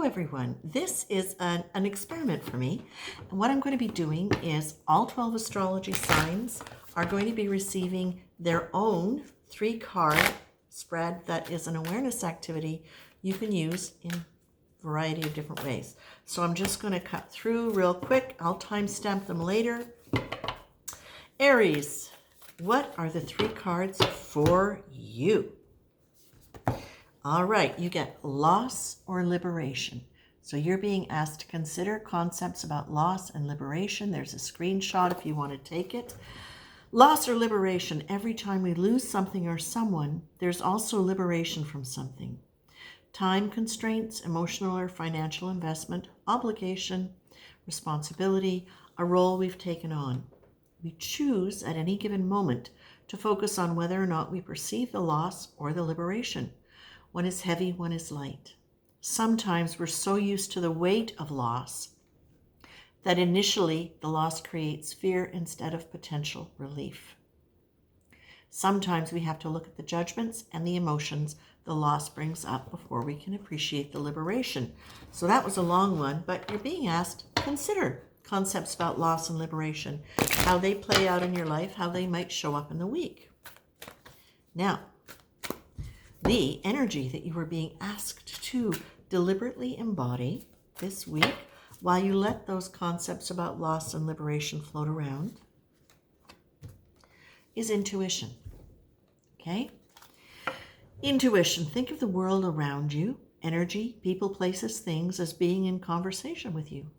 everyone. This is an experiment for me. And what I'm going to be doing is all 12 astrology signs are going to be receiving their own 3-card spread that is an awareness activity you can use in a variety of different ways. So I'm just going to cut through real quick. I'll timestamp them later. Aries, what are the 3 cards for you? All right, you get loss or liberation. So you're being asked to consider concepts about loss and liberation. There's a screenshot if you want to take it. Loss or liberation, every time we lose something or someone, there's also liberation from something. Time constraints, emotional or financial investment, obligation, responsibility, a role we've taken on. We choose at any given moment to focus on whether or not we perceive the loss or the liberation. One is heavy, one is light. Sometimes we're so used to the weight of loss that initially the loss creates fear instead of potential relief. Sometimes we have to look at the judgments and the emotions the loss brings up before we can appreciate the liberation. So that was a long one, but you're being asked to consider concepts about loss and liberation, how they play out in your life, how they might show up in the week. Now, the energy that you were being asked to deliberately embody this week while you let those concepts about loss and liberation float around is intuition. Okay? Intuition. Think of the world around you, energy, people, places, things as being in conversation with you.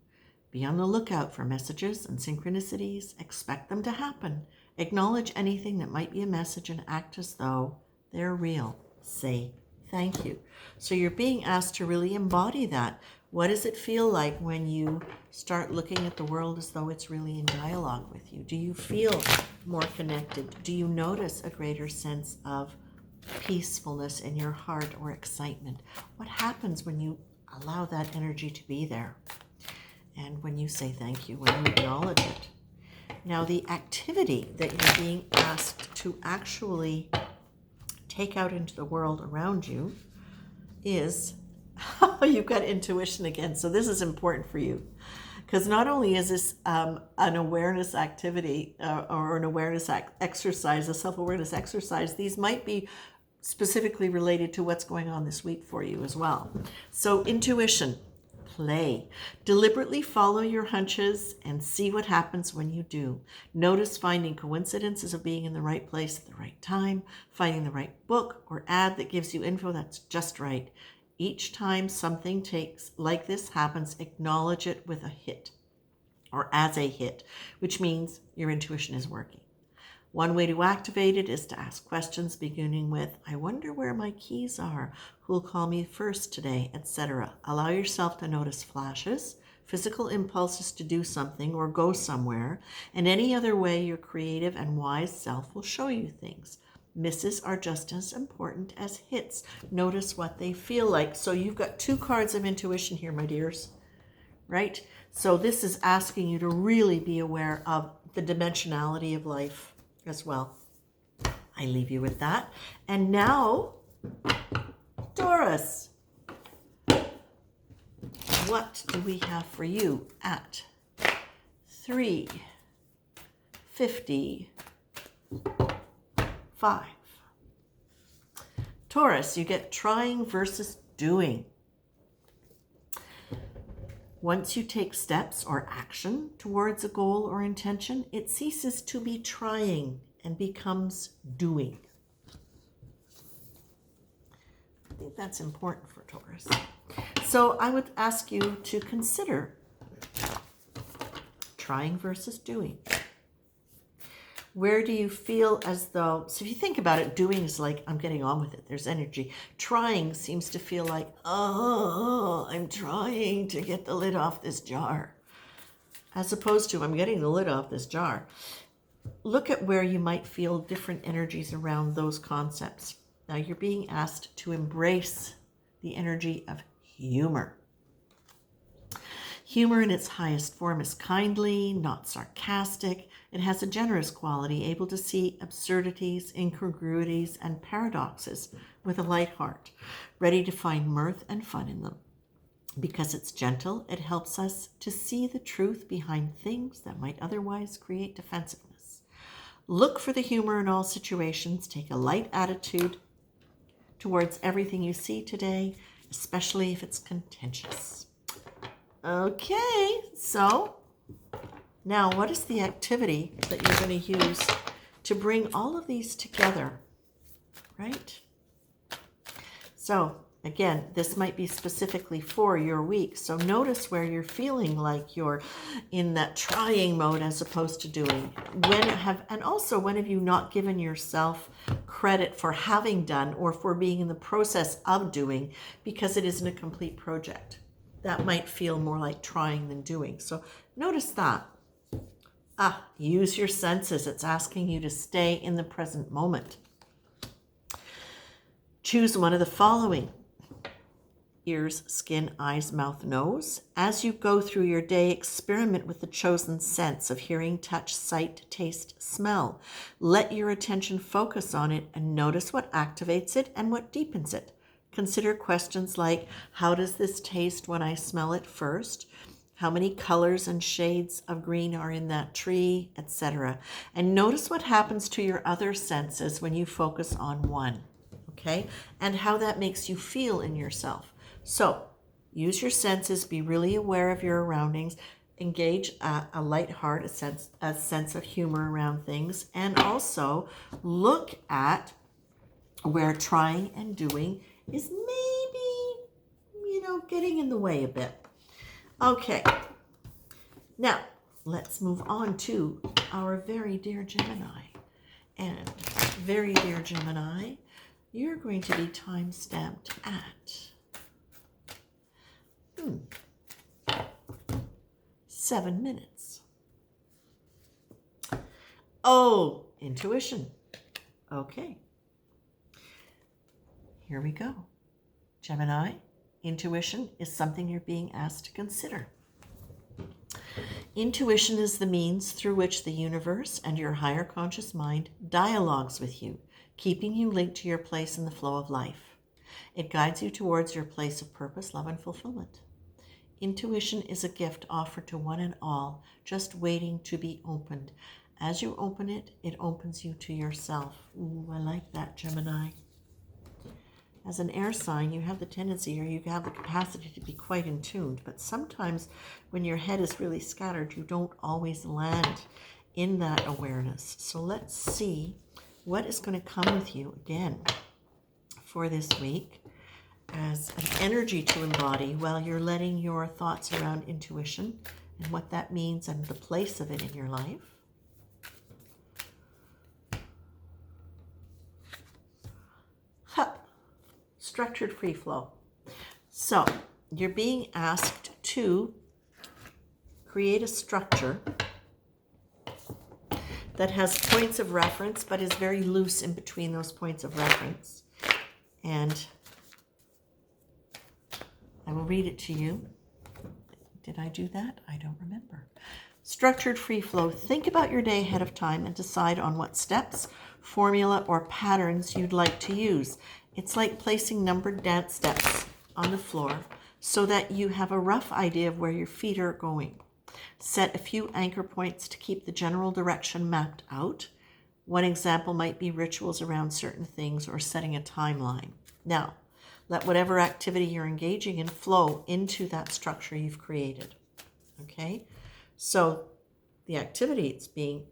Be on the lookout for messages and synchronicities. Expect them to happen. Acknowledge anything that might be a message and act as though they're real. Say thank you. So you're being asked to really embody that. What does it feel like when you start looking at the world as though it's really in dialogue with you? Do you feel more connected? Do you notice a greater sense of peacefulness in your heart or excitement? What happens when you allow that energy to be there? And when you say thank you, when you acknowledge it. Now, the activity that you're being asked to actually take out into the world around you is, you've got intuition again. So this is important for you. Because not only is this an awareness activity or an awareness exercise, a self-awareness exercise, these might be specifically related to what's going on this week for you as well. So intuition, play. Deliberately follow your hunches and see what happens when you do. Notice finding coincidences of being in the right place at the right time, finding the right book or ad that gives you info that's just right. Each time something like this happens, acknowledge it with a hit or as a hit, which means your intuition is working. One way to activate it is to ask questions beginning with, I wonder where my keys are, who'll call me first today, etc. Allow yourself to notice flashes, physical impulses to do something or go somewhere, and any other way your creative and wise self will show you things. Misses are just as important as hits. Notice what they feel like. So you've got 2 cards of intuition here, my dears, right? So this is asking you to really be aware of the dimensionality of life as well. I leave you with that. And now, Taurus, what do we have for you at 3:55? Taurus, you get trying versus doing. Once you take steps or action towards a goal or intention, it ceases to be trying and becomes doing. I think that's important for Taurus. So I would ask you to consider trying versus doing. Where do you feel as though, so if you think about it, doing is like, I'm getting on with it. There's energy. Trying seems to feel like, oh, I'm trying to get the lid off this jar. As opposed to, I'm getting the lid off this jar. Look at where you might feel different energies around those concepts. Now you're being asked to embrace the energy of humor. Humor in its highest form is kindly, not sarcastic. It has a generous quality, able to see absurdities, incongruities, and paradoxes with a light heart, ready to find mirth and fun in them. Because it's gentle, it helps us to see the truth behind things that might otherwise create defensiveness. Look for the humor in all situations. Take a light attitude towards everything you see today, especially if it's contentious. Okay, so now what is the activity that you're going to use to bring all of these together, right? So again, this might be specifically for your week. So notice where you're feeling like you're in that trying mode as opposed to doing. And also when have you not given yourself credit for having done or for being in the process of doing because it isn't a complete project? That might feel more like trying than doing. So notice that. Use your senses. It's asking you to stay in the present moment. Choose one of the following: ears, skin, eyes, mouth, nose. As you go through your day, experiment with the chosen sense of hearing, touch, sight, taste, smell. Let your attention focus on it and notice what activates it and what deepens it. Consider questions like, how does this taste when I smell it first? How many colors and shades of green are in that tree, etc. And notice what happens to your other senses when you focus on one, okay? And how that makes you feel in yourself. So use your senses, be really aware of your surroundings, engage a light heart, a sense of humor around things, and also look at where trying and doing is maybe, getting in the way a bit. Okay, now let's move on to our very dear Gemini. And very dear Gemini, you're going to be time-stamped at 7 minutes. Oh, intuition. Okay. Here we go. Gemini, intuition is something you're being asked to consider. Intuition is the means through which the universe and your higher conscious mind dialogues with you, keeping you linked to your place in the flow of life. It guides you towards your place of purpose, love, and fulfillment. Intuition is a gift offered to one and all, just waiting to be opened. As you open it, it opens you to yourself. Ooh, I like that, Gemini. As an air sign, you have the tendency, or you have the capacity to be quite in tune, but sometimes when your head is really scattered, you don't always land in that awareness. So let's see what is going to come with you again for this week as an energy to embody while you're letting your thoughts around intuition and what that means and the place of it in your life. Structured free flow. So you're being asked to create a structure that has points of reference but is very loose in between those points of reference. And I will read it to you. Did I do that? I don't remember. Structured free flow. Think about your day ahead of time and decide on what steps, formula, or patterns you'd like to use. It's like placing numbered dance steps on the floor so that you have a rough idea of where your feet are going. Set a few anchor points to keep the general direction mapped out. One example might be rituals around certain things or setting a timeline. Now, let whatever activity you're engaging in flow into that structure you've created. Okay? So the activity it's being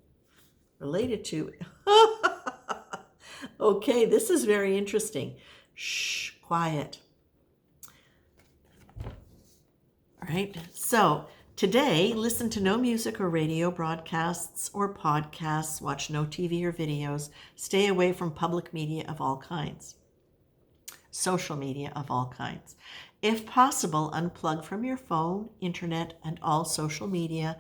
related to. Okay, this is very interesting. Shh, quiet. All right, so today, listen to no music or radio broadcasts or podcasts, watch no TV or videos, stay away from public media of all kinds, social media of all kinds. If possible, unplug from your phone, internet, and all social media.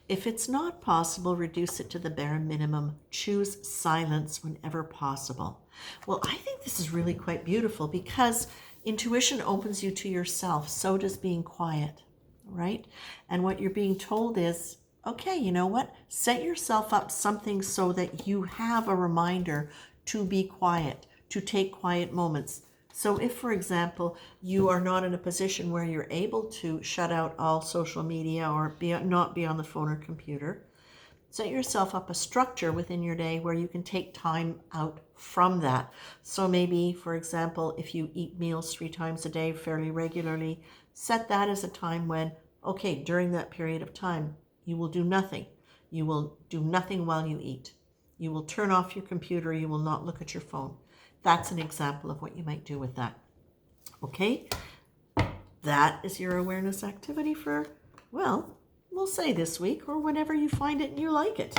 If it's not possible, reduce it to the bare minimum. Choose silence whenever possible. Well, I think this is really quite beautiful because intuition opens you to yourself. So does being quiet, right? And what you're being told is, okay, you know what? Set yourself up something so that you have a reminder to be quiet, to take quiet moments. So if, for example, you are not in a position where you're able to shut out all social media or not be on the phone or computer, set yourself up a structure within your day where you can take time out from that. So maybe, for example, if you eat meals 3 times a day fairly regularly, set that as a time when, okay, during that period of time, you will do nothing. You will do nothing while you eat. You will turn off your computer. You will not look at your phone. That's an example of what you might do with that. Okay? That is your awareness activity for, well, we'll say this week or whenever you find it and you like it.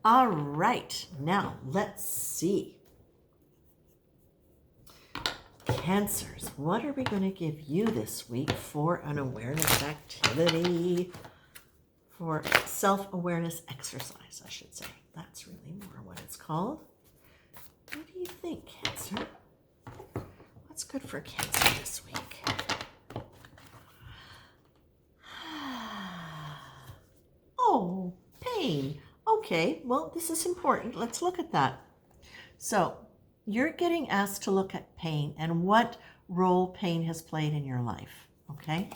All right, now let's see. Cancers, what are we going to give you this week for an awareness activity? For self-awareness exercise, I should say. That's really more what it's called. What do you think, Cancer? What's good for Cancer this week? Oh, pain. Okay, well, this is important. Let's look at that. So, you're getting asked to look at pain and what role pain has played in your life, okay?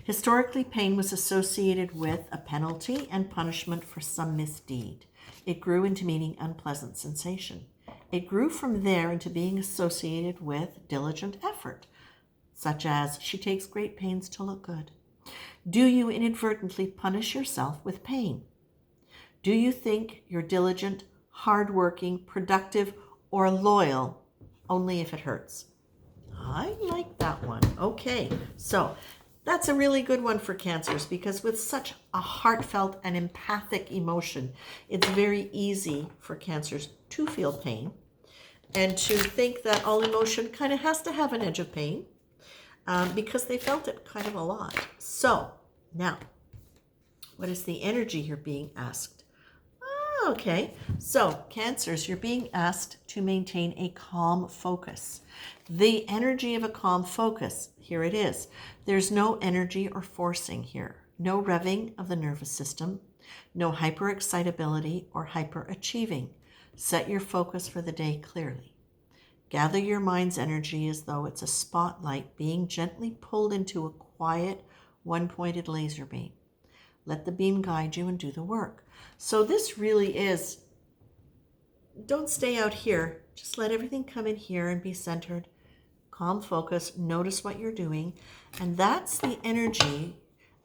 Historically, pain was associated with a penalty and punishment for some misdeed. It grew into meaning unpleasant sensation. It grew from there into being associated with diligent effort, such as she takes great pains to look good. Do you inadvertently punish yourself with pain? Do you think you're diligent, hardworking, productive, or loyal only if it hurts? I like that one. Okay, so that's a really good one for Cancers because with such a heartfelt and empathic emotion, it's very easy for Cancers to feel pain and to think that all emotion kind of has to have an edge of pain because they felt it kind of a lot. So now, what is the energy you're being asked? Okay, so Cancers, you're being asked to maintain a calm focus. The energy of a calm focus, here it is. There's no energy or forcing here. No revving of the nervous system. No hyperexcitability or hyperachieving. Set your focus for the day clearly. Gather your mind's energy as though it's a spotlight being gently pulled into a quiet, one-pointed laser beam. Let the beam guide you and do the work. So this really is, don't stay out here. Just let everything come in here and be centered. Calm focus. Notice what you're doing. And that's the energy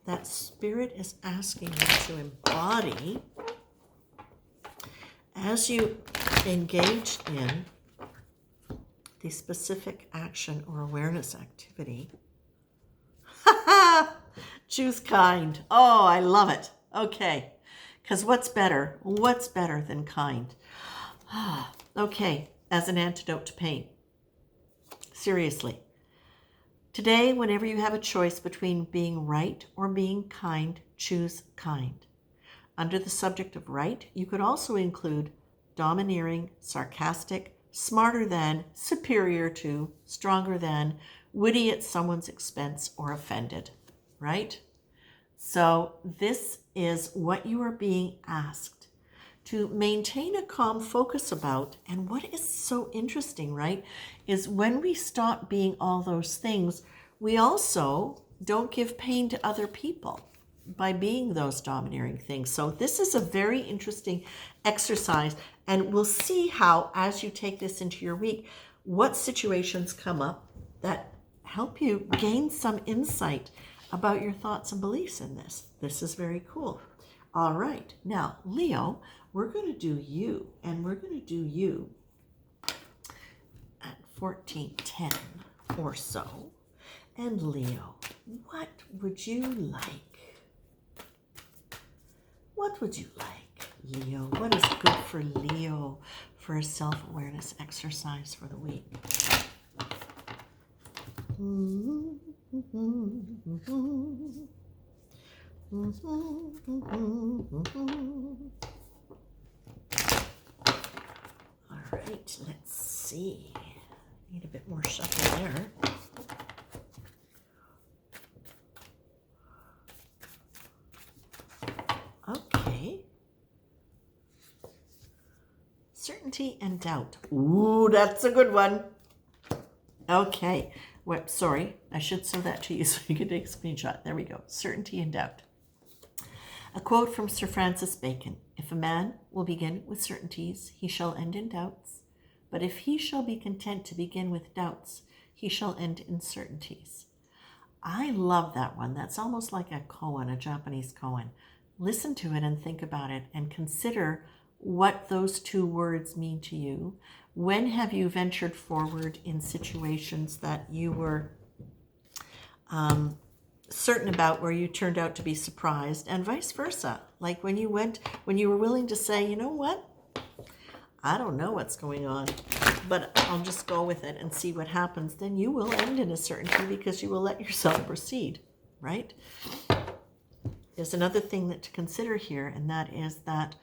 that Spirit is asking you to embody as you engage in the specific action or awareness activity. Choose kind. Oh, I love it. Okay. Because what's better? What's better than kind? Okay, as an antidote to pain. Seriously. Today, whenever you have a choice between being right or being kind, choose kind. Under the subject of right, you could also include domineering, sarcastic, smarter than, superior to, stronger than, witty at someone's expense, or offended, right? So this is what you are being asked to maintain a calm focus about. And what is so interesting, right, is when we stop being all those things, we also don't give pain to other people by being those domineering things. So this is a very interesting exercise. And we'll see how, as you take this into your week, what situations come up that help you gain some insight about your thoughts and beliefs in this. This is very cool. All right. Now, Leo, we're going to do you, and we're going to do you at 1410 or so. And Leo, what would you like? What would you like, Leo? What is good for Leo for a self-awareness exercise for the week? All right, let's see. Need a bit more shuffle there. Okay. Certainty and doubt. Ooh, that's a good one. Okay. Well, sorry, I should show that to you so you can take a screenshot. There we go. Certainty and doubt. A quote from Sir Francis Bacon. If a man will begin with certainties, he shall end in doubts. But if he shall be content to begin with doubts, he shall end in certainties. I love that one. That's almost like a koan, a Japanese koan. Listen to it and think about it and consider what those two words mean to you. When have you ventured forward in situations that you were certain about where you turned out to be surprised, and vice versa? Like when you were willing to say, you know what? I don't know what's going on, but I'll just go with it and see what happens. Then you will end in a certainty because you will let yourself proceed, right? There's another thing to consider here, and that is that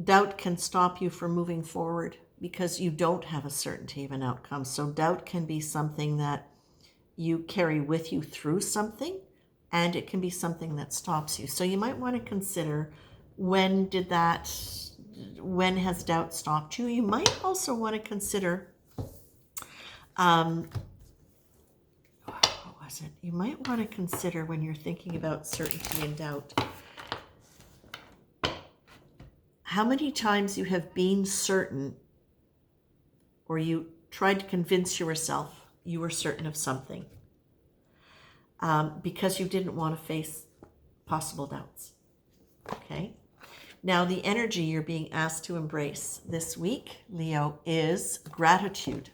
doubt can stop you from moving forward because you don't have a certainty of an outcome. So doubt can be something that you carry with you through something, and it can be something that stops you. So you might want to consider, when has doubt stopped you? You might also want to consider, you might want to consider when you're thinking about certainty and doubt, how many times you have been certain, or you tried to convince yourself you were certain of something because you didn't want to face possible doubts. Okay? Now, the energy you're being asked to embrace this week, Leo, is gratitude.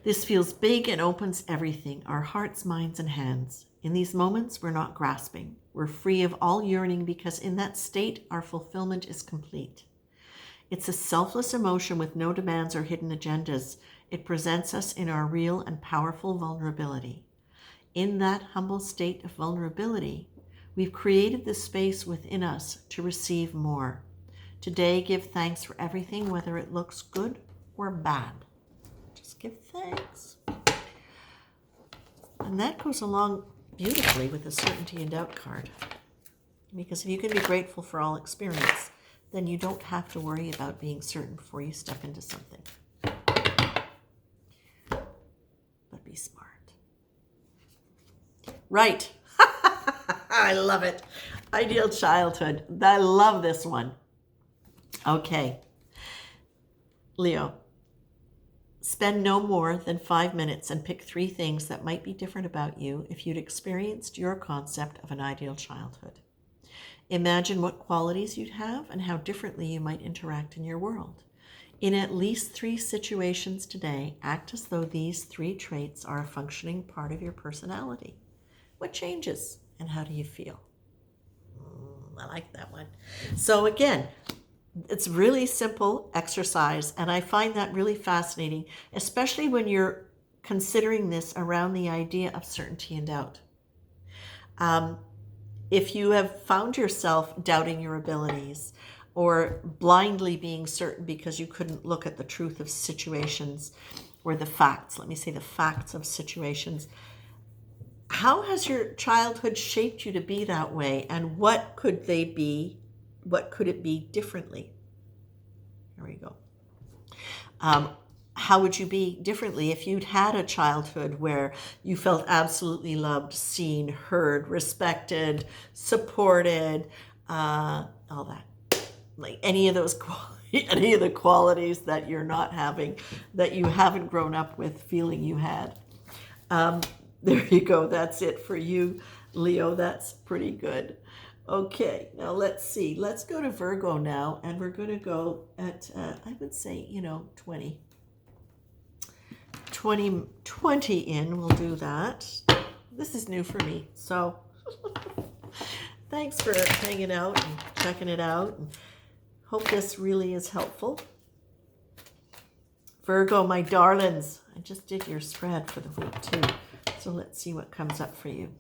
This feels big and opens everything, our hearts, minds, and hands. In these moments, we're not grasping. We're free of all yearning because in that state, our fulfillment is complete. It's a selfless emotion with no demands or hidden agendas. It presents us in our real and powerful vulnerability. In that humble state of vulnerability, we've created the space within us to receive more. Today, give thanks for everything, whether it looks good or bad. Just give thanks. And that goes along beautifully with the certainty and doubt card. Because if you can be grateful for all experience, then you don't have to worry about being certain before you step into something. But be smart. Right. I love it. Ideal childhood. I love this one. Okay. Leo, spend no more than 5 minutes and pick 3 things that might be different about you if you'd experienced your concept of an ideal childhood. Imagine what qualities you'd have and how differently you might interact in your world. In at least 3 situations today, act as though these 3 traits are a functioning part of your personality. What changes and how do you feel? I like that one. So again, it's really simple exercise, and I find that really fascinating, especially when you're considering this around the idea of certainty and doubt. If you have found yourself doubting your abilities or blindly being certain because you couldn't look at the truth of situations or the facts, let me say the facts of situations, how has your childhood shaped you to be that way, and what could they be? What could it be differently? Here we go. How would you be differently if you'd had a childhood where you felt absolutely loved, seen, heard, respected, supported, all that? Like any of those any of the qualities that you're not having, that you haven't grown up with feeling you had. There you go. That's it for you, Leo. That's pretty good. Okay, now let's see. Let's go to Virgo now, and we're going to go at, I would say, 20. 20 in, we'll do that. This is new for me, so thanks for hanging out and checking it out. And hope this really is helpful. Virgo, my darlings, I just did your spread for the week too. So let's see what comes up for you.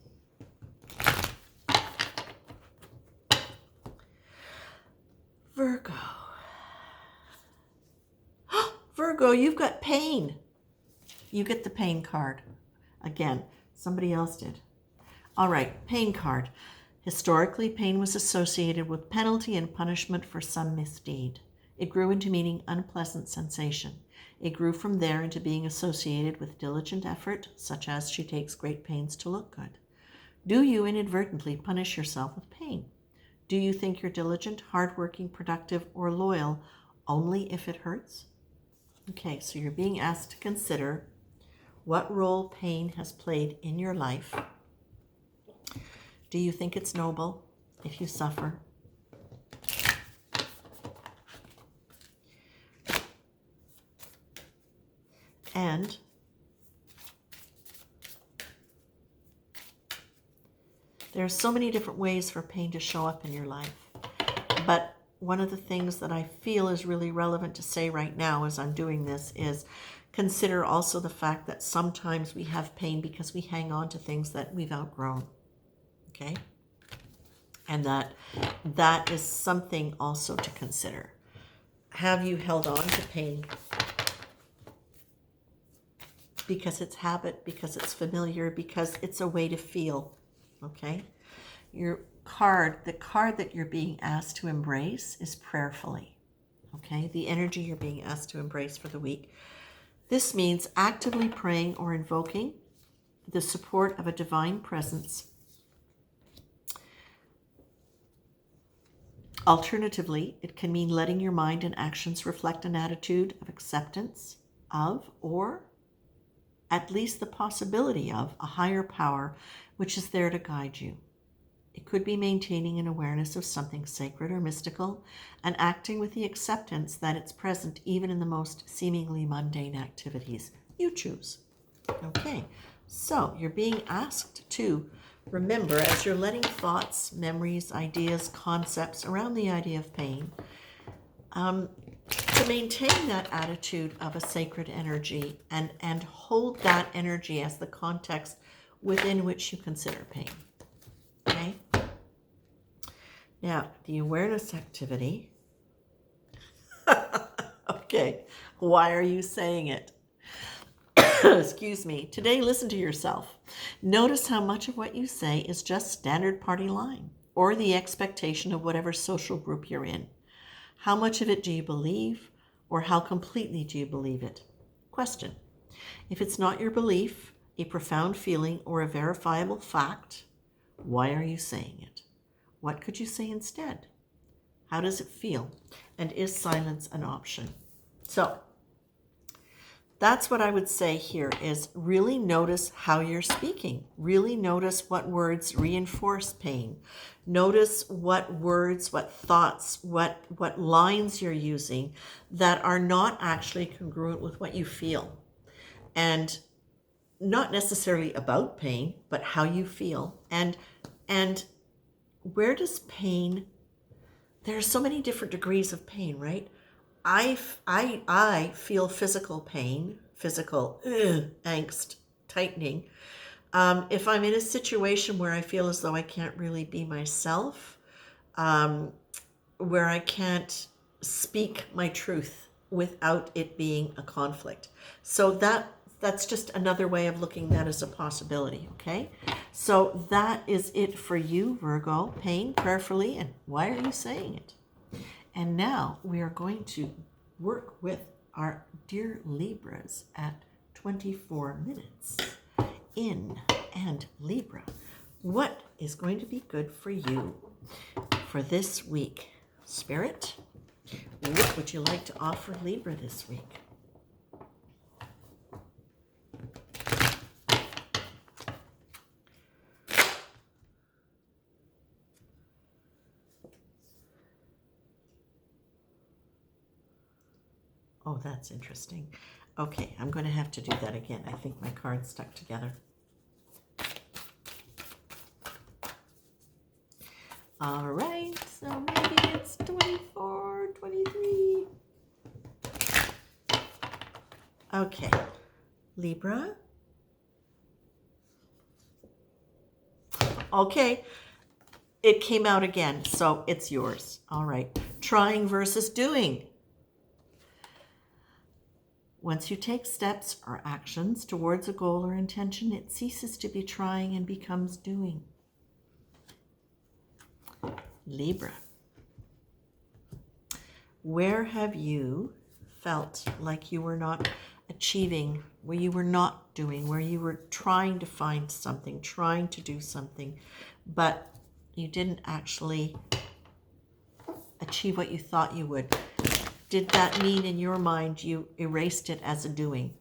Virgo. Virgo, you've got pain. You get the pain card. Again, somebody else did. All right, pain card. Historically, pain was associated with penalty and punishment for some misdeed. It grew into meaning unpleasant sensation. It grew from there into being associated with diligent effort, such as she takes great pains to look good. Do you inadvertently punish yourself with pain? Do you think you're diligent, hardworking, productive, or loyal only if it hurts? Okay, so you're being asked to consider what role pain has played in your life. Do you think it's noble if you suffer? And there are so many different ways for pain to show up in your life. But one of the things that I feel is really relevant to say right now as I'm doing this is consider also the fact that sometimes we have pain because we hang on to things that we've outgrown. Okay? And that is something also to consider. Have you held on to pain because it's habit, because it's familiar, because it's a way to feel? Okay? The card that you're being asked to embrace is prayerfully. Okay? The energy you're being asked to embrace for the week. This means actively praying or invoking the support of a divine presence. Alternatively, it can mean letting your mind and actions reflect an attitude of acceptance of, or at least the possibility of, a higher power which is there to guide you. It could be maintaining an awareness of something sacred or mystical and acting with the acceptance that it's present even in the most seemingly mundane activities. You choose. Okay, so you're being asked to remember, as you're letting thoughts, memories, ideas, concepts around the idea of pain, to maintain that attitude of a sacred energy and hold that energy as the context within which you consider pain. Okay? Now, the awareness activity. Okay, why are you saying it? Excuse me. Today, listen to yourself. Notice how much of what you say is just standard party line or the expectation of whatever social group you're in. How much of it do you believe, or how completely do you believe it? Question. If it's not your belief, a profound feeling, or a verifiable fact, why are you saying it? What could you say instead? How does it feel? And is silence an option? So, that's what I would say here is really notice how you're speaking. Really notice what words reinforce pain. Notice what words, what thoughts, what lines you're using that are not actually congruent with what you feel. And not necessarily about pain, but how you feel. And where does pain, there are so many different degrees of pain, right? I feel physical pain, physical angst, tightening. If I'm in a situation where I feel as though I can't really be myself, where I can't speak my truth without it being a conflict. So that's just another way of looking at that as a possibility, okay? So that is it for you, Virgo. Pain, prayerfully, and why are you saying it? And now we are going to work with our dear Libras at 24 minutes in. And Libra, what is going to be good for you for this week? Spirit, what would you like to offer Libra this week? Oh, that's interesting. Okay, I'm going to have to do that again. I think my cards stuck together. All right, so maybe it's 24, 23. Okay, Libra. Okay, it came out again, so it's yours. All right, trying versus doing. Once you take steps or actions towards a goal or intention, it ceases to be trying and becomes doing. Libra. Where have you felt like you were not achieving, where you were not doing, where you were trying to find something, trying to do something, but you didn't actually achieve what you thought you would. Did that mean in your mind you erased it as a doing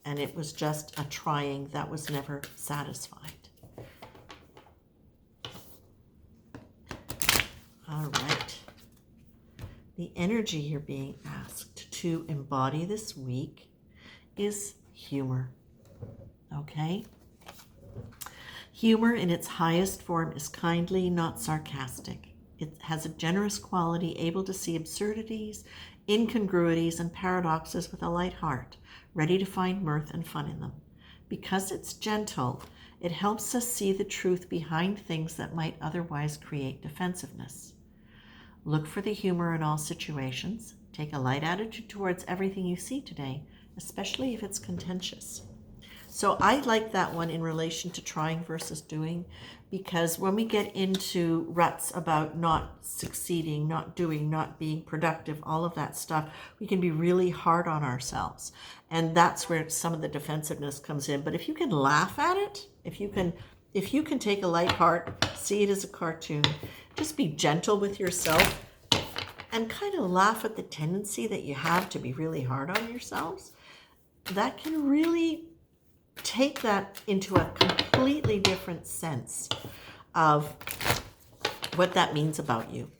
and it was just a trying that was never satisfied? All right. The energy you're being asked to embody this week is humor. Okay? Humor in its highest form is kindly, not sarcastic. It has a generous quality, able to see absurdities, incongruities, and paradoxes with a light heart, ready to find mirth and fun in them. Because it's gentle, it helps us see the truth behind things that might otherwise create defensiveness. Look for the humor in all situations. Take a light attitude towards everything you see today, especially if it's contentious. So I like that one in relation to trying versus doing, because when we get into ruts about not succeeding, not doing, not being productive, all of that stuff, we can be really hard on ourselves. And that's where some of the defensiveness comes in. But if you can laugh at it, if you can take a light part, see it as a cartoon, just be gentle with yourself and kind of laugh at the tendency that you have to be really hard on yourselves, that can really take that into a completely different sense of what that means about you.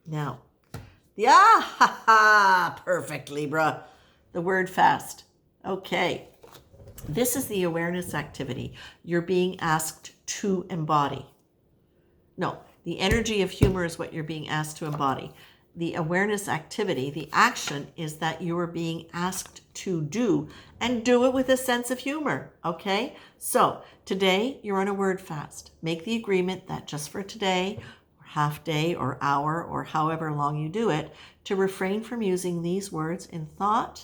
Now, perfect, Libra. The word fast. Okay. This is the awareness activity you're being asked to embody. No, the energy of humor is what you're being asked to embody. The awareness activity, the action, is that you are being asked to do, and do it with a sense of humor, okay? So today you're on a word fast. Make the agreement that just for today, or half day, or hour, or however long you do it, to refrain from using these words in thought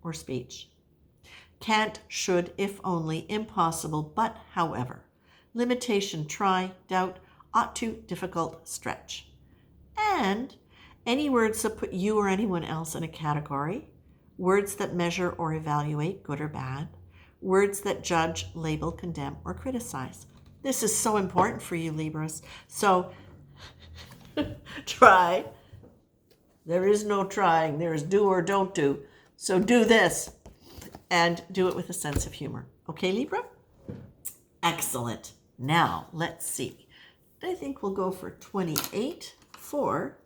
or speech. Can't, should, if only, impossible, but however. Limitation, try, doubt, ought to, difficult, stretch. And any words that put you or anyone else in a category, words that measure or evaluate, good or bad, words that judge, label, condemn, or criticize. This is so important for you, Libras. So try. There is no trying. There is do or don't do. So do this and do it with a sense of humor. Okay, Libra? Excellent. Now, let's see. I think we'll go for 28 for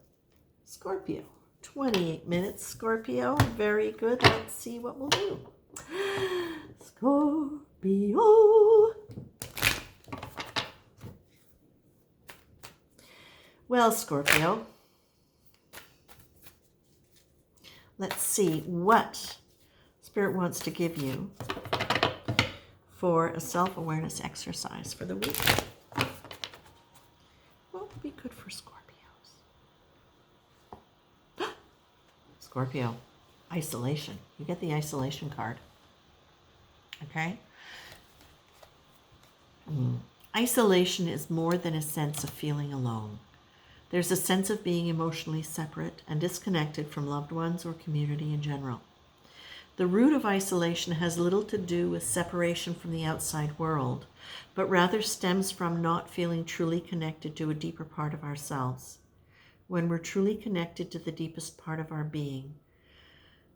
Scorpio. 28 minutes, Scorpio. Very good. Let's see what we'll do. Scorpio. Well, Scorpio, let's see what Spirit wants to give you for a self-awareness exercise for the week. What would be good for Scorpios? Scorpio, isolation. You get the isolation card. Okay? Isolation is more than a sense of feeling alone. There's a sense of being emotionally separate and disconnected from loved ones or community in general. The root of isolation has little to do with separation from the outside world, but rather stems from not feeling truly connected to a deeper part of ourselves. When we're truly connected to the deepest part of our being,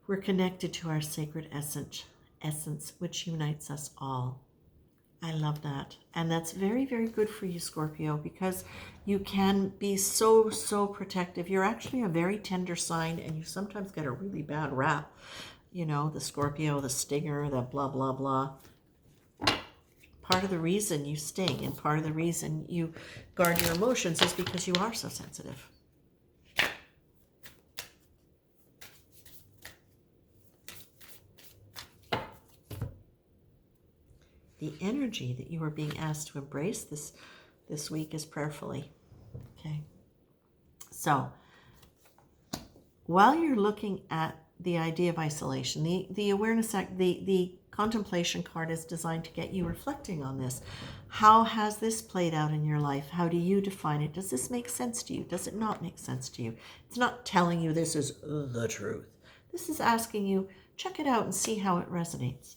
we're connected to our sacred essence, which unites us all. I love that. And that's very, very good for you, Scorpio, because you can be so, so protective. You're actually a very tender sign, and you sometimes get a really bad rap. You know, the Scorpio, the stinger, the blah, blah, blah. Part of the reason you sting and part of the reason you guard your emotions is because you are so sensitive. The energy that you are being asked to embrace this week is prayerfully. Okay. So, while you're looking at the idea of isolation. The awareness act, the contemplation card is designed to get you reflecting on this. How has this played out in your life? How do you define it? Does this make sense to you? Does it not make sense to you? It's not telling you this is the truth. This is asking you, check it out and see how it resonates.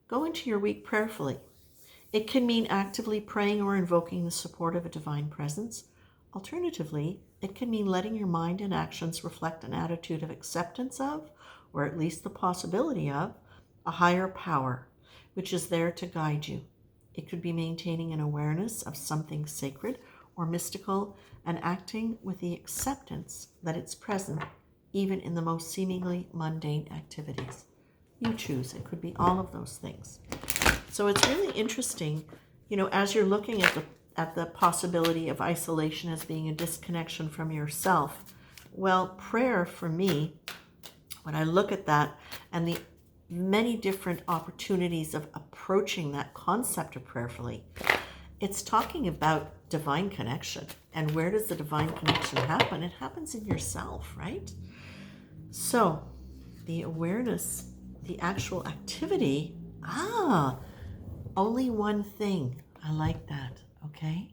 Go into your week prayerfully. It can mean actively praying or invoking the support of a divine presence. Alternatively, it can mean letting your mind and actions reflect an attitude of acceptance of, or at least the possibility of, a higher power, which is there to guide you. It could be maintaining an awareness of something sacred or mystical and acting with the acceptance that it's present, even in the most seemingly mundane activities. You choose. It could be all of those things. So it's really interesting, as you're looking at the possibility of isolation as being a disconnection from yourself. Well, prayer for me, when I look at that and the many different opportunities of approaching that concept of prayerfully, it's talking about divine connection. And where does the divine connection happen? It happens in yourself, right? So the awareness, the actual activity, only one thing. I like that, okay?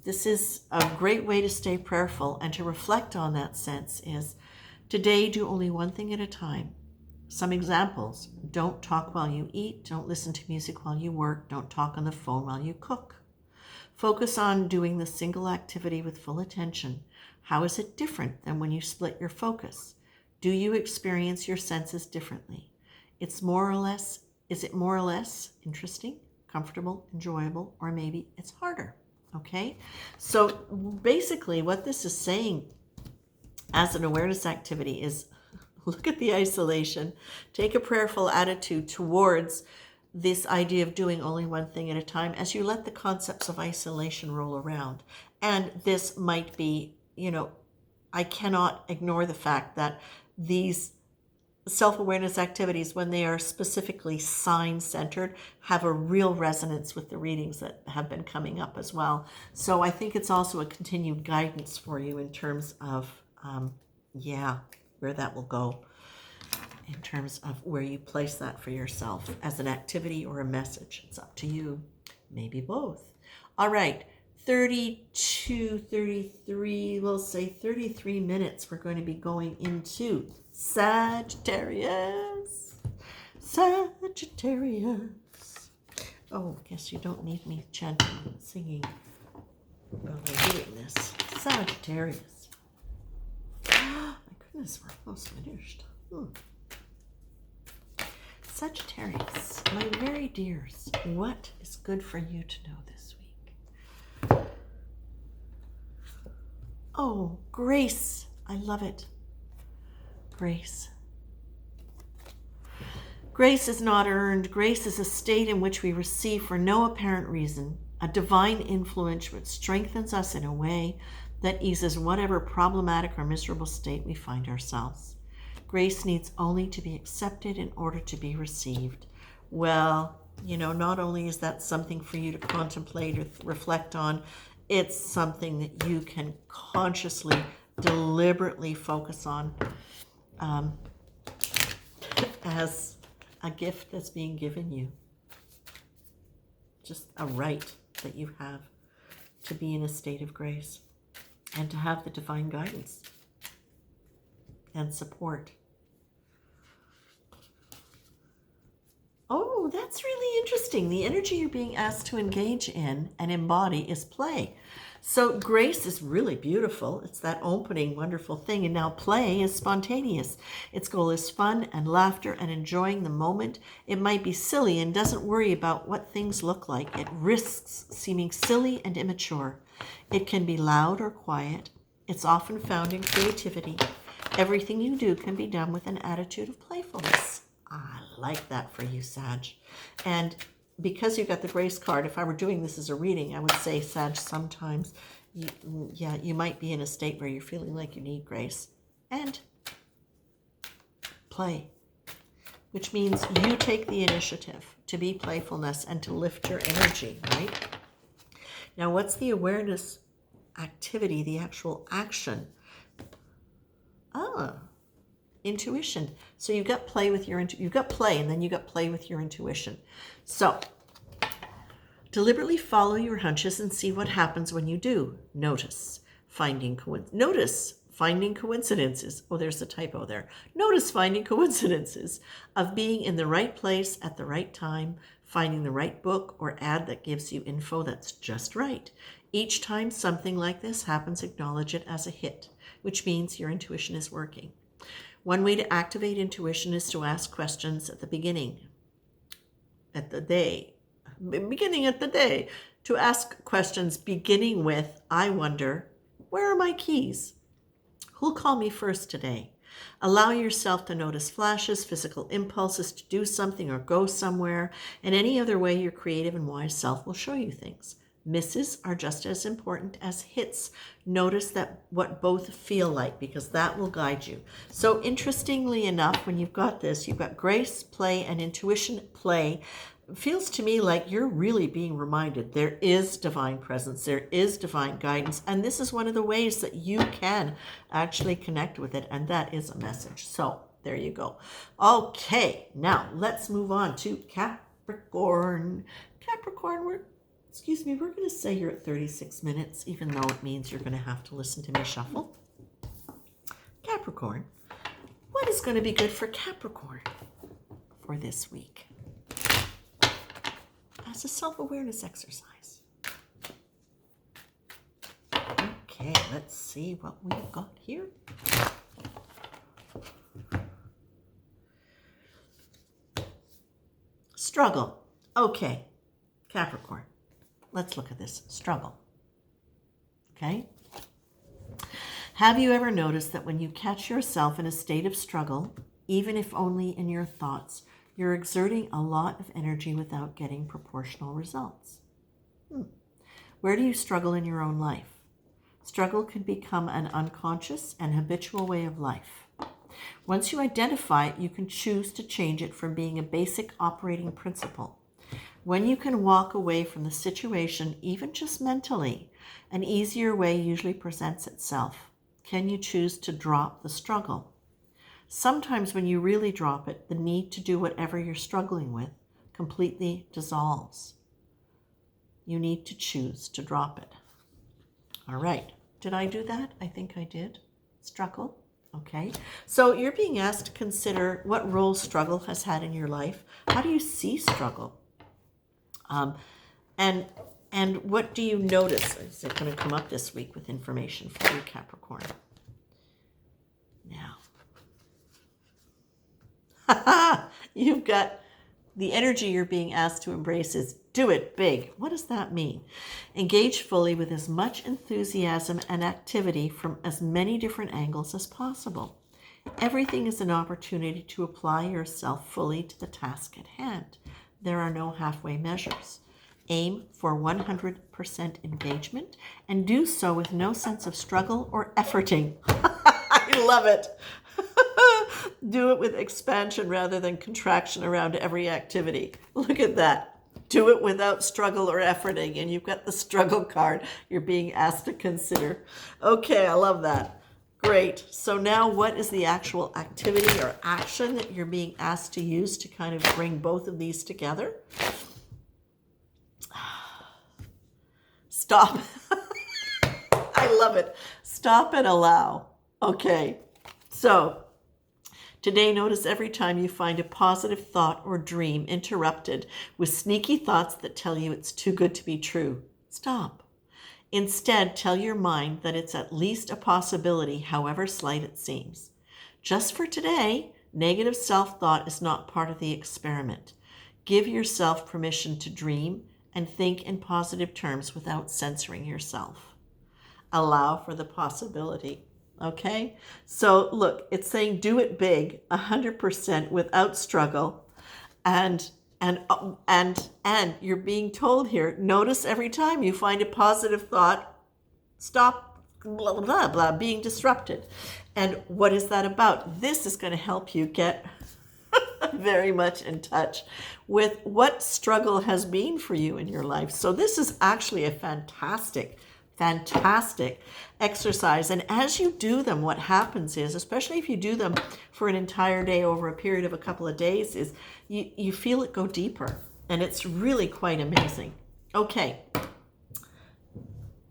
This is a great way to stay prayerful and to reflect on that sense is, today do only one thing at a time. Some examples: don't talk while you eat, don't listen to music while you work, don't talk on the phone while you cook. Focus on doing the single activity with full attention. How is it different than when you split your focus? Do you experience your senses differently? Is it more or less interesting, comfortable, enjoyable, or maybe it's harder? Okay? So basically what this is saying as an awareness activity is, look at the isolation, take a prayerful attitude towards this idea of doing only one thing at a time as you let the concepts of isolation roll around. And this might be, I cannot ignore the fact that these self-awareness activities, when they are specifically sign-centered, have a real resonance with the readings that have been coming up as well. So I think it's also a continued guidance for you in terms of, where that will go, in terms of where you place that for yourself as an activity or a message. It's up to you. Maybe both. All right. 32, 33, we'll say 33 minutes. We're going to be going into Sagittarius. Sagittarius. Oh, guess you don't need me chanting and singing while I'm doing this. Sagittarius. My goodness, we're almost finished. Sagittarius, my very dears, what is good for you to know this week? Oh, grace. I love it. Grace. Grace is not earned. Grace is a state in which we receive for no apparent reason a divine influence which strengthens us in a way that eases whatever problematic or miserable state we find ourselves. Grace needs only to be accepted in order to be received. Well, not only is that something for you to contemplate or reflect on, it's something that you can consciously, deliberately focus on as a gift that's being given you. Just a right that you have to be in a state of grace and to have the divine guidance and support. Oh, that's really interesting. The energy you're being asked to engage in and embody is play. So grace is really beautiful. It's that opening, wonderful thing. And now play is spontaneous. Its goal is fun and laughter and enjoying the moment. It might be silly and doesn't worry about what things look like. It risks seeming silly and immature. It can be loud or quiet. It's often found in creativity. Everything you do can be done with an attitude of playfulness. I like that for you, Sag. And because you got the grace card, if I were doing this as a reading, I would say, Sag, sometimes you might be in a state where you're feeling like you need grace. And play, which means you take the initiative to be playfulness and to lift your energy, right? Now, what's the awareness activity, the actual action? intuition. So you got play with your, you got play, and then you got play with your intuition. So deliberately follow your hunches and see what happens when you do. Notice finding coincidences. Oh, there's a typo there. Notice finding coincidences of being in the right place at the right time, finding the right book or ad that gives you info that's just right. Each time something like this happens, acknowledge it as a hit, which means your intuition is working. One way to activate intuition is to ask questions at the beginning of the day, to ask questions beginning with, I wonder, where are my keys? Who'll call me first today? Allow yourself to notice flashes, physical impulses to do something or go somewhere, and any other way your creative and wise self will show you things. Misses are just as important as hits. Notice that what both feel like, because that will guide you. So interestingly enough, when you've got this, you've got grace, play, and intuition play. It feels to me like you're really being reminded there is divine presence, there is divine guidance, and this is one of the ways that you can actually connect with it, and that is a message. So there you go. Okay, now let's move on to Capricorn. Capricorn, we're going to say you're at 36 minutes, even though it means you're going to have to listen to me shuffle. Capricorn, what is going to be good for Capricorn for this week? As a self-awareness exercise. Okay, let's see what we've got here. Struggle. Okay, Capricorn. Let's look at this. Struggle. Okay? Have you ever noticed that when you catch yourself in a state of struggle, even if only in your thoughts, you're exerting a lot of energy without getting proportional results? Where do you struggle in your own life? Struggle can become an unconscious and habitual way of life. Once you identify it, you can choose to change it from being a basic operating principle. When you can walk away from the situation, even just mentally, an easier way usually presents itself. Can you choose to drop the struggle? Sometimes when you really drop it, the need to do whatever you're struggling with completely dissolves. You need to choose to drop it. All right. Did I do that? I think I did. Struggle. Okay. So you're being asked to consider what role struggle has had in your life. How do you see struggle? And what do you notice? Is it going to come up this week with information for you, Capricorn? Now, you've got the energy you're being asked to embrace is do it big. What does that mean? Engage fully with as much enthusiasm and activity from as many different angles as possible. Everything is an opportunity to apply yourself fully to the task at hand. There are no halfway measures. Aim for 100% engagement and do so with no sense of struggle or efforting. I love it. Do it with expansion rather than contraction around every activity. Look at that. Do it without struggle or efforting. And you've got the struggle card you're being asked to consider. Okay, I love that. Great. So now what is the actual activity or action that you're being asked to use to kind of bring both of these together? Stop. I love it. Stop and allow. Okay. So today, notice every time you find a positive thought or dream interrupted with sneaky thoughts that tell you it's too good to be true. Stop. Instead, tell your mind that it's at least a possibility, however slight it seems. Just for today, negative self-thought is not part of the experiment. Give yourself permission to dream and think in positive terms without censoring yourself. Allow for the possibility. Okay? So look, it's saying do it big, 100% without struggle. And you're being told here, notice every time you find a positive thought, stop blah, blah, blah, being disrupted. And what is that about? This is going to help you get very much in touch with what struggle has been for you in your life. So this is actually a fantastic fantastic exercise. And as you do them, what happens is, especially if you do them for an entire day over a period of a couple of days, is you feel it go deeper. And it's really quite amazing. Okay.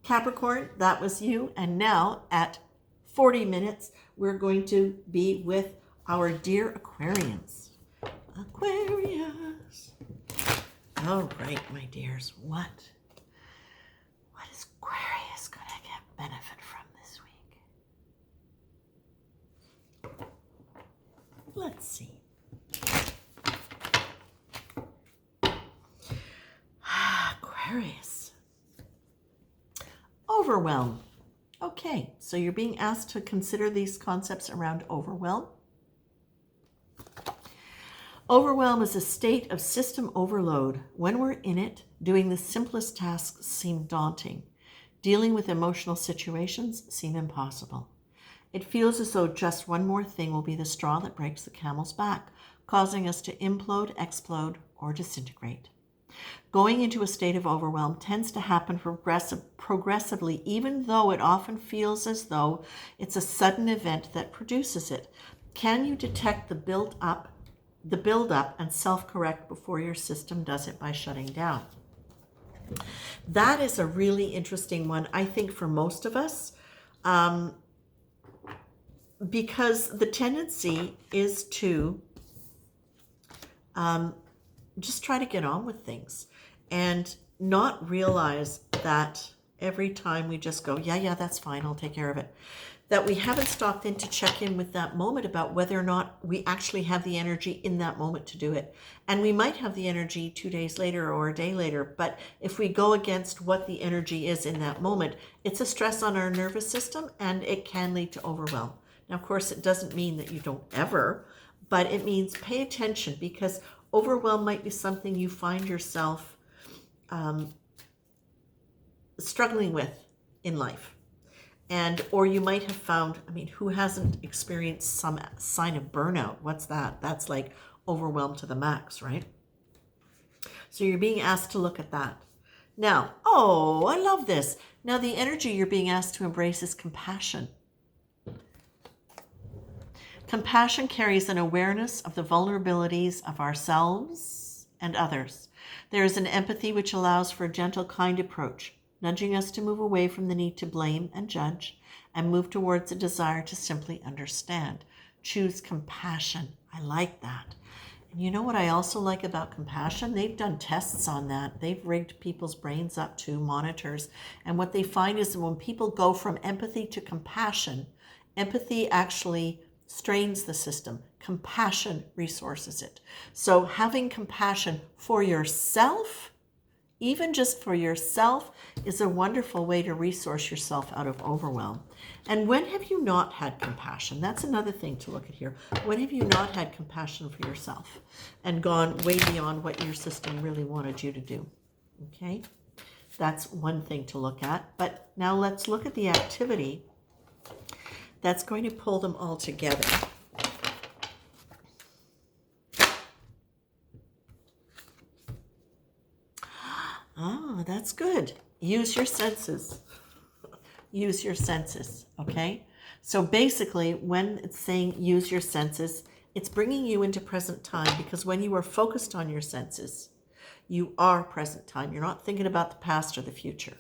Capricorn, that was you. And now at 40 minutes, we're going to be with our dear Aquarians. Aquarius. All right, my dears. What is Aquarius going to get benefit from this week? Let's see. Aquarius. Overwhelm. Okay, so you're being asked to consider these concepts around overwhelm. Overwhelm is a state of system overload. When we're in it, doing the simplest tasks seem daunting. Dealing with emotional situations seem impossible. It feels as though just one more thing will be the straw that breaks the camel's back, causing us to implode, explode, or disintegrate. Going into a state of overwhelm tends to happen progressively, even though it often feels as though it's a sudden event that produces it. Can you detect the build-up and self-correct before your system does it by shutting down? That is a really interesting one, I think, for most of us, because the tendency is to just try to get on with things and not realize that every time we just go, yeah, that's fine, I'll take care of it, that we haven't stopped in to check in with that moment about whether or not we actually have the energy in that moment to do it. And we might have the energy 2 days later or a day later, but if we go against what the energy is in that moment, it's a stress on our nervous system and it can lead to overwhelm. Now, of course, it doesn't mean that you don't ever, but it means pay attention, because overwhelm might be something you find yourself struggling with in life. Or you might have found, who hasn't experienced some sign of burnout? What's that? That's like overwhelmed to the max, right? So you're being asked to look at that. Now, I love this. Now the energy you're being asked to embrace is compassion. Compassion carries an awareness of the vulnerabilities of ourselves and others. There is an empathy which allows for a gentle, kind approach, nudging us to move away from the need to blame and judge and move towards a desire to simply understand. Choose compassion. I like that. And you know what I also like about compassion? They've done tests on that. They've rigged people's brains up to monitors. And what they find is that when people go from empathy to compassion, empathy actually strains the system. Compassion resources it. So having compassion for yourself, even just for yourself, is a wonderful way to resource yourself out of overwhelm. And when have you not had compassion? That's another thing to look at here. When have you not had compassion for yourself and gone way beyond what your system really wanted you to do? Okay, that's one thing to look at. But now let's look at the activity that's going to pull them all together. That's good. Use your senses. Use your senses, okay? So basically, when it's saying use your senses, it's bringing you into present time, because when you are focused on your senses, you are present time. You're not thinking about the past or the future,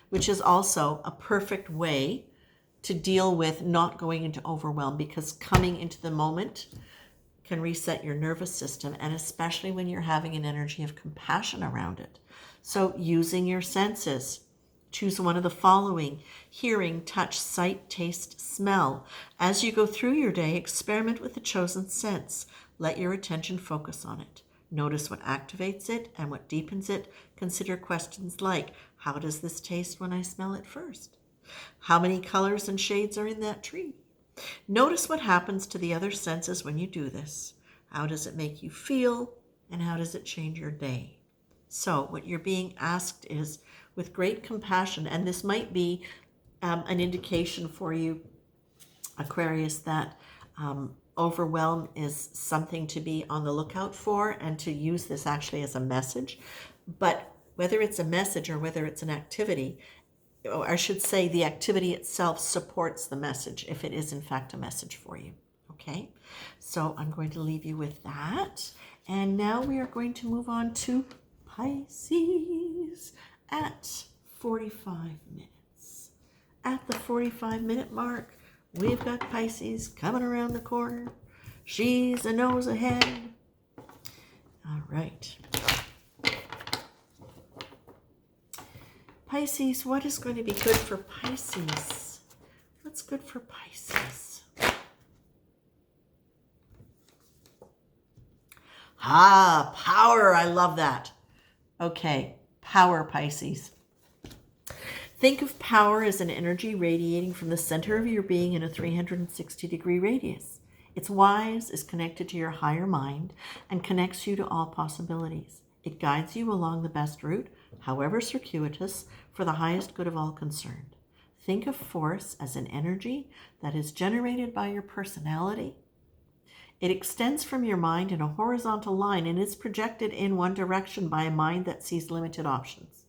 which is also a perfect way to deal with not going into overwhelm, because coming into the moment can reset your nervous system, and especially when you're having an energy of compassion around it. So using your senses, choose one of the following: hearing, touch, sight, taste, smell. As you go through your day, experiment with the chosen sense. Let your attention focus on it. Notice what activates it and what deepens it. Consider questions like, how does this taste when I smell it first? How many colors and shades are in that tree? Notice what happens to the other senses when you do this. How does it make you feel? And how does it change your day? So what you're being asked is, with great compassion, and this might be an indication for you, Aquarius, that overwhelm is something to be on the lookout for, and to use this actually as a message. But whether it's a message or whether it's an activity, or I should say the activity itself supports the message if it is in fact a message for you. Okay, so I'm going to leave you with that. And now we are going to move on to Pisces at 45 minutes. At the 45-minute mark, we've got Pisces coming around the corner. She's a nose ahead. All right. Pisces, what is going to be good for Pisces? What's good for Pisces? Ah, power. I love that. Okay, power, Pisces. Think of power as an energy radiating from the center of your being in a 360-degree radius. It's wise, is connected to your higher mind, and connects you to all possibilities. It guides you along the best route, however circuitous, for the highest good of all concerned. Think of force as an energy that is generated by your personality. It extends from your mind in a horizontal line and is projected in one direction by a mind that sees limited options.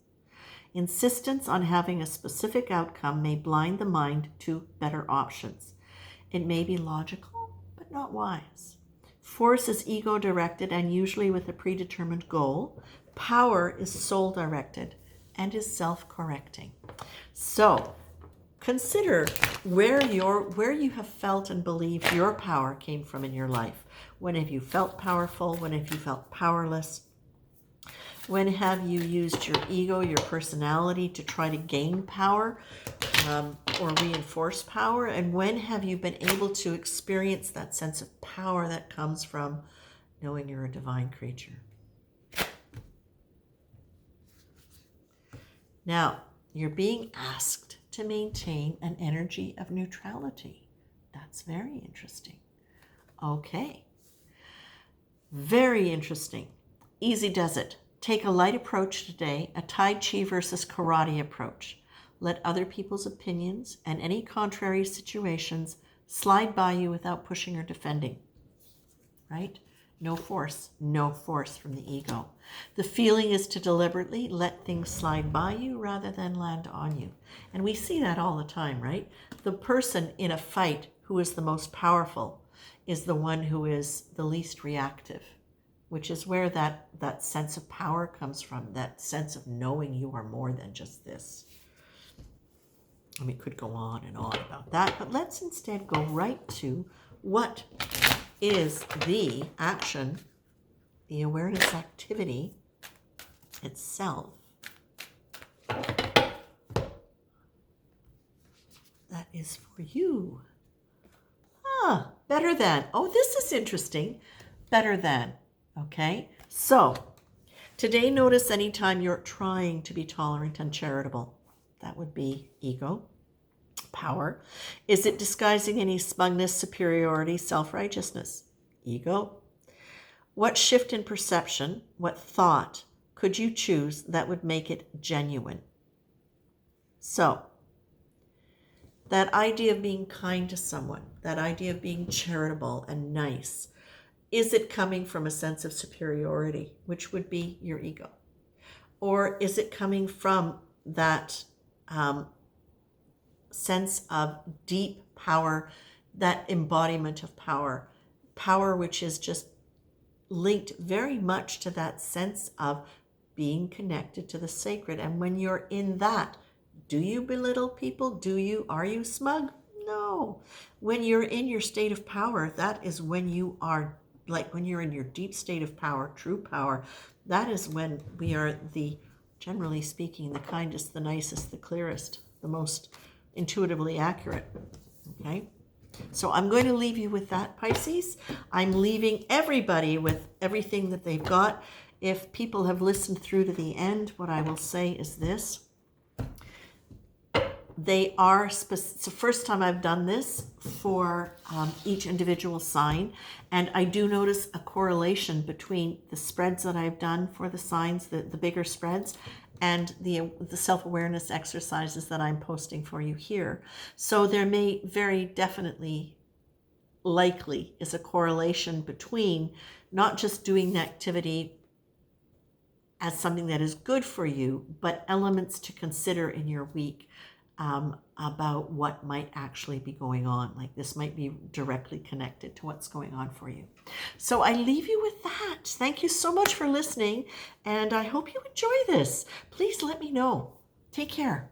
Insistence on having a specific outcome may blind the mind to better options. It may be logical, but not wise. Force is ego-directed and usually with a predetermined goal. Power is soul-directed and is self-correcting. So, consider where you have felt and believed your power came from in your life. When have you felt powerful? When have you felt powerless? When have you used your ego, your personality to try to gain power or reinforce power? And when have you been able to experience that sense of power that comes from knowing you're a divine creature? Now, you're being asked to maintain an energy of neutrality. That's very interesting. Okay. Very interesting. Easy does it. Take a light approach today, a Tai Chi versus karate approach. Let other people's opinions and any contrary situations slide by you without pushing or defending. Right? No force from the ego. The feeling is to deliberately let things slide by you rather than land on you. And we see that all the time, right? The person in a fight who is the most powerful is the one who is the least reactive, which is where that sense of power comes from, that sense of knowing you are more than just this. I mean, we could go on and on about that, but let's instead go right to what is the action, the awareness activity itself that is for you. Better than. Oh, this is interesting. Better than. Okay, so today notice anytime you're trying to be tolerant and charitable. That would be ego. Power. Is it disguising any smugness, superiority, self-righteousness? Ego. What shift in perception, what thought could you choose that would make it genuine? So, that idea of being kind to someone, that idea of being charitable and nice, is it coming from a sense of superiority, which would be your ego? Or is it coming from that sense of deep power, that embodiment of power, power which is just linked very much to that sense of being connected to the sacred? And when you're in that, do you belittle people? Are you smug? No. When you're in your state of power, that is when you are, like when you're in your deep state of power, true power, that is when we are generally speaking, the kindest, the nicest, the clearest, the most intuitively accurate. Okay? So I'm going to leave you with that, Pisces. I'm leaving everybody with everything that they've got. If people have listened through to the end, what I will say is this. They are, it's the first time I've done this for each individual sign, and I do notice a correlation between the spreads that I've done for the signs, the bigger spreads, and the self-awareness exercises that I'm posting for you here. So there may very definitely, likely, is a correlation between not just doing the activity as something that is good for you, but elements to consider in your week about what might actually be going on. Like this might be directly connected to what's going on for you. So I leave you with that. Thank you so much for listening, and I hope you enjoy this. Please let me know. Take care.